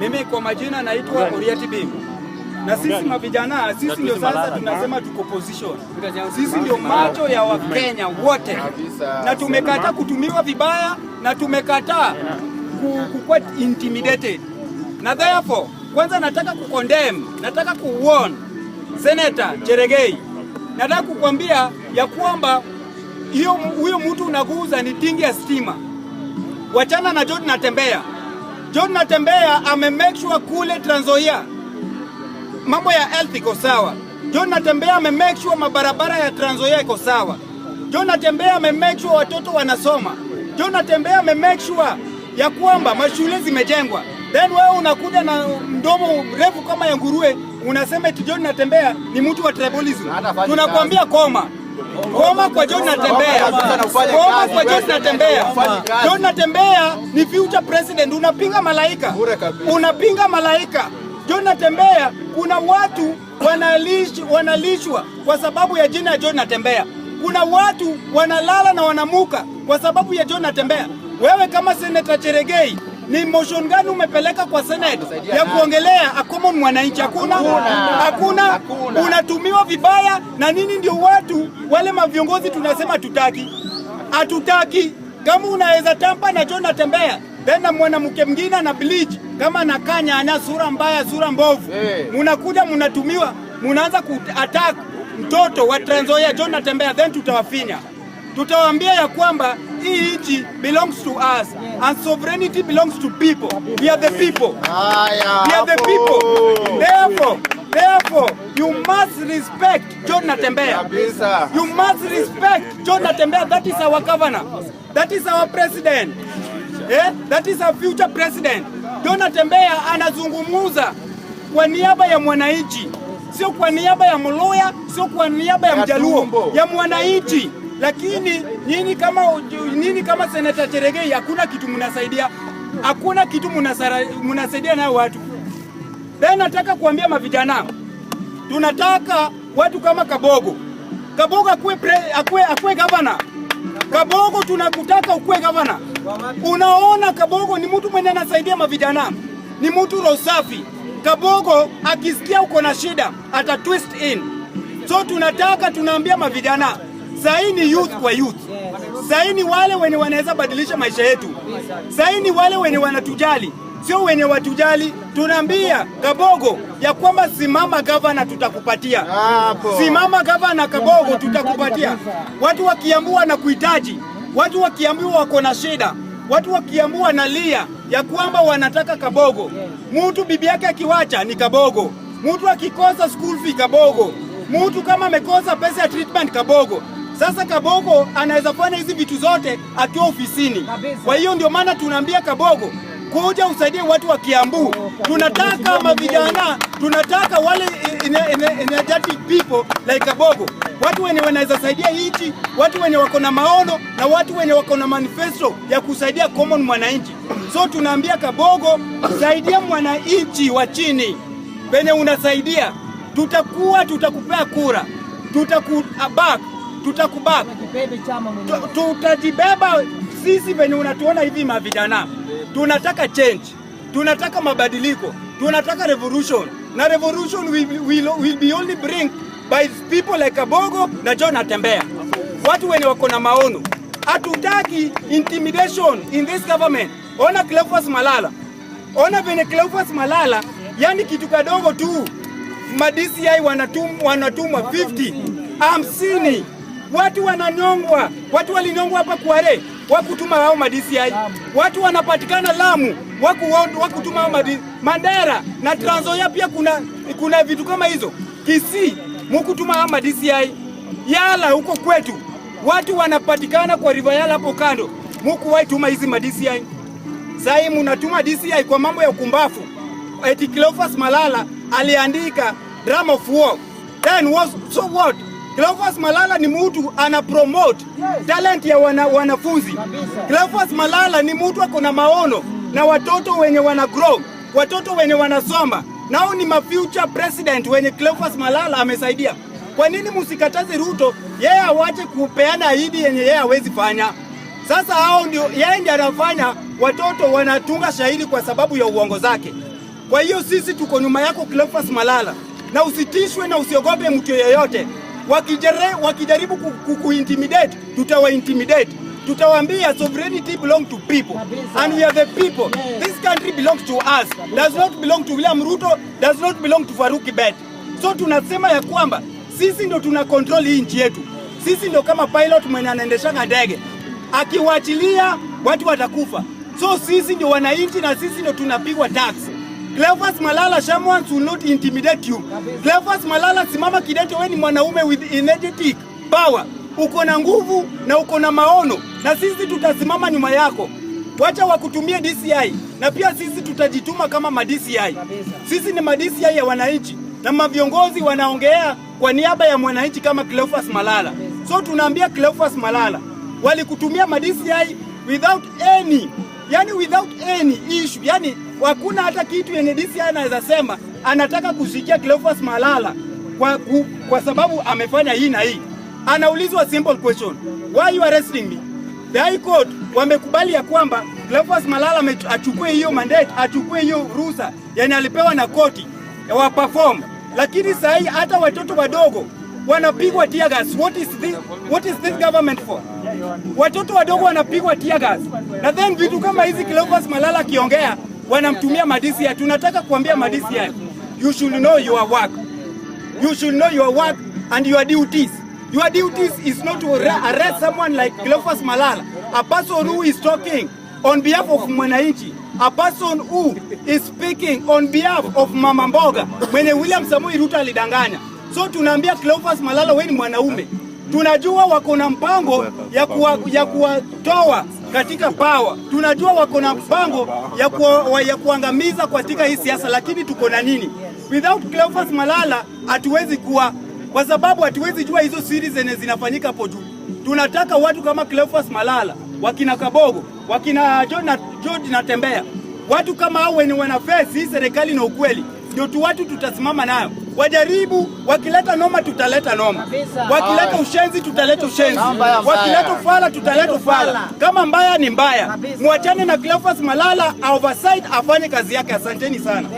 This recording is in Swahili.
Mimi kwa majina naitwa Oriati Bim. Na sisi mavijana, sisi ndio sasa tunasema tuko position. Sisi ndio macho ya Wakenya wote. Na tumekataa kutumiwa vibaya na tumekataa kukuwa intimidated. Na therefore, kwanza nataka kucondemn, nataka kuwarn Senator Cherargei. Nataka kukwambia ya kwamba huyo mtu unaguza ni tingi ya stima. Wachana na John Natembeya. John Natembeya make sure kule Trans Nzoia mambo ya health iko sawa. John Natembeya make sure mabarabara ya Trans Nzoia iko sawa. John Natembeya make sure watoto wanasoma. John Natembeya make sure ya kwamba mashule zimejengwa. Then wewe unakuja na mdomo mrefu kama ya nguruwe unasema eti John Natembeya ni mtu wa tribalism. Tunakwambia koma. Koma kwa John Natembeya. Koma kwa John Natembeya. John Natembeya ni future president. Unapinga malaika. Unapinga malaika. John Natembeya, kuna watu wanalishwa kwa sababu ya jina ya John Natembeya. Kuna watu wanalala na wanamuka kwa sababu ya John Natembeya. Wewe kama Senator Cherargei, ni motion gani umepeleka kwa Senate ya kuongelea common mwananchi? Hakuna. Unatumiwa vibaya na nini? Ndio watu wale maviongozi tunasema hatutaki. Kama unaweza tampa na John Natembeya, tena mwanamke mwingine na bleach kama nakanya ana sura mbaya, sura mbovu, munakuja munatumiwa, munaanza ku-attack mtoto wa Trans Nzoia John Natembeya, then tutawafinya. Tutawaambia ya kwamba hii nchi belongs to us and sovereignty belongs to people. We are the people. We are the people. Therefore, you must respect John Natembeya. You must respect John Natembeya. That is our governor. That is our president. That is our future president. John Natembeya anazungumuza kwa niaba ya mwananchi, sio kwa niaba ya Mluya, sio kwa niaba ya Mjaluo, ya mwananchi. Lakini nini kama Senator Cherargei, hakuna kitu mnasaidia. Hakuna kitu mnasaidia na watu. Then nataka kuambia mavijana, tunataka watu kama Kabogo. Kabogo akue governor. Kabogo tunakutaka ukue governor. Unaona Kabogo ni mtu mwenye anasaidia mavijana. Ni mtu roho safi. Kabogo akisikia uko na shida ata twist in. So tunaambia mavijana, sahi ni youth kwa youth. Sahi ni wale wenye wanaweza badilisha maisha yetu. Sahi ni wale wenye wanatujali, sio wenye watujali. Tunaambia Kabogo ya kwamba simama governor, tutakupatia. Simama governor Kabogo, tutakupatia. Watu wa Kiambu na kuhitaji. Watu wa Kiambu wako na shida. Watu wa Kiambu wanalia ya kwamba wanataka Kabogo. Mtu bibi yake akiwacha ni Kabogo. Mtu akikosa school fee Kabogo. Mtu kama amekosa pesa ya treatment Kabogo. Sasa Kabogo anaweza fanya hizi vitu zote akiwa ofisini. Kwa hiyo ndio maana tunaambia Kabogo, kuja usaidie watu wa Kiambu. Tunataka mavijana, tunataka wale energetic people like Kabogo. Watu wenye wanaweza saidia nchi, watu wenye wako na maono na watu wenye wako na manifesto ya kusaidia common mwananchi. So tunaambia Kabogo, saidia mwananchi wa chini. Penye unasaidia, tutakupea kura. Tutakubak. Tutajibeba sisi venye unatuona hivi mavijana. Tunataka change. Tunataka mabadiliko. Tunataka revolution. Na revolution will be only bring by people like Kabogo na John Natembeya. Watu wenye wako na maono. Hatutaki intimidation in this government. Ona Cleophas Malala. Ona venye Cleophas Malala, yani kitu kadogo tu. Ma-DCI wanatumwa 50. Watu wananyongwa. Watu walinyongwa hapa Kware. Wakutuma hao ma-DCI. Watu wanapatikana Lamu. Wakutuma hao Mandera na Trans Nzoia pia kuna vitu kama hizo. Kisii mukutuma hao ma-DCI. Yala huko kwetu watu wanapatikana kwa River Yala hapo kando. Mukuwahi tuma hizi ma-DCI. Sasa mnatuma DCI kwa mambo ya ukumbafu. Eti Cleophas Malala aliandika drama of war. Then so what? Cleophas Malala ni mtu ana promote talent ya wanafunzi. Cleophas Malala ni mtu ako na maono na watoto wenye wana grow, watoto wenye wanasoma. Nao ni future president wenye Cleophas Malala amesaidia. Kwa nini msikataze Ruto yeye awache kupeana ahadi yenye yeye hawezi fanya? Sasa hao ndio yeye ndiye anafanya watoto wanatunga shairi kwa sababu ya uongo zake. Kwa hiyo sisi tuko nyuma yako Cleophas Malala, na usitishwe na usiogope mtu yeyote. Wakijaribu kuintimidate, tutawa-intimidate. Tutawaambia sovereignty belong to people and we are the people. This country belongs to us. Does not belong to William Ruto, does not belong to Faruk Kibet. So tunasema ya kwamba sisi ndo tuna control hii nchi yetu. Sisi ndo kama pilot mwenye anaendesha ndege. Akiwaachilia watu watakufa. So sisi ndo wananchi na sisi ndo tunapigwa tax. Cleophas Malala, someone will not intimidate you. Cleophas Malala, simama kidete, wewe ni mwanaume with energetic power. Uko na nguvu na uko na maono, na sisi tutasimama nyuma yako. Wacha wakutumie DCI, na pia sisi tutajituma kama ma DCI. Sisi ni ma DCI ya wananchi, na maviongozi wanaongea kwa niaba ya mwananchi kama Cleophas Malala. So tunaambia Cleophas Malala, walikutumia ma DCI without any issue. Yani hakuna hata kitu yenye DCI anaweza sema anataka kusikia Cleophas Malala kwa sababu amefanya hii na hii. Anaulizwa simple question, why you arresting me? The High Court wamekubali ya kwamba Cleophas Malala achukue hiyo mandate, achukue hiyo ruhusa yani alipewa na koti wa perform. Lakini sahi hata watoto wadogo wanapigwa tear gas. What is this government for? Watoto wadogo wanapigwa tear gas. Na then vitu kama hizi Cleophas Malala kiongea wanamtumia madisi. Tunataka kuambia madisi, you should know your work. You should know your work and your duties. Your duties is not to arrest someone like Cleophas Malala, a person who is talking on behalf of mwananchi, a person who is speaking on behalf of Mama Mboga, mwenye William Samoei Ruto alidanganya. So tunaambia Cleophas Malala, wewe ni mwanaume. Tunajua wako na mpango ya kuwatoa katika power. Tunajua wako na mpango ya kuangamiza katika hii siasa, lakini tuko na nini? Without Cleophas Malala hatuwezi kuwa, kwa sababu hatuwezi jua hizo siri zenye zinafanyika hapo juu. Tunataka watu kama Cleophas Malala, wakina Kabogo, wakina George na Tembea. Watu kama hao wenye wanaface hii serikali na ukweli, ndio watu tutasimama nayo. Wajaribu, wakileta noma tutaleta noma. Wakileta ushenzi tutaleta ushenzi. Wakileta ufala tutaleta ufala. Kama mbaya ni mbaya. Muachane na Cleophas Malala, oversight afanye kazi yake. Asanteni sana.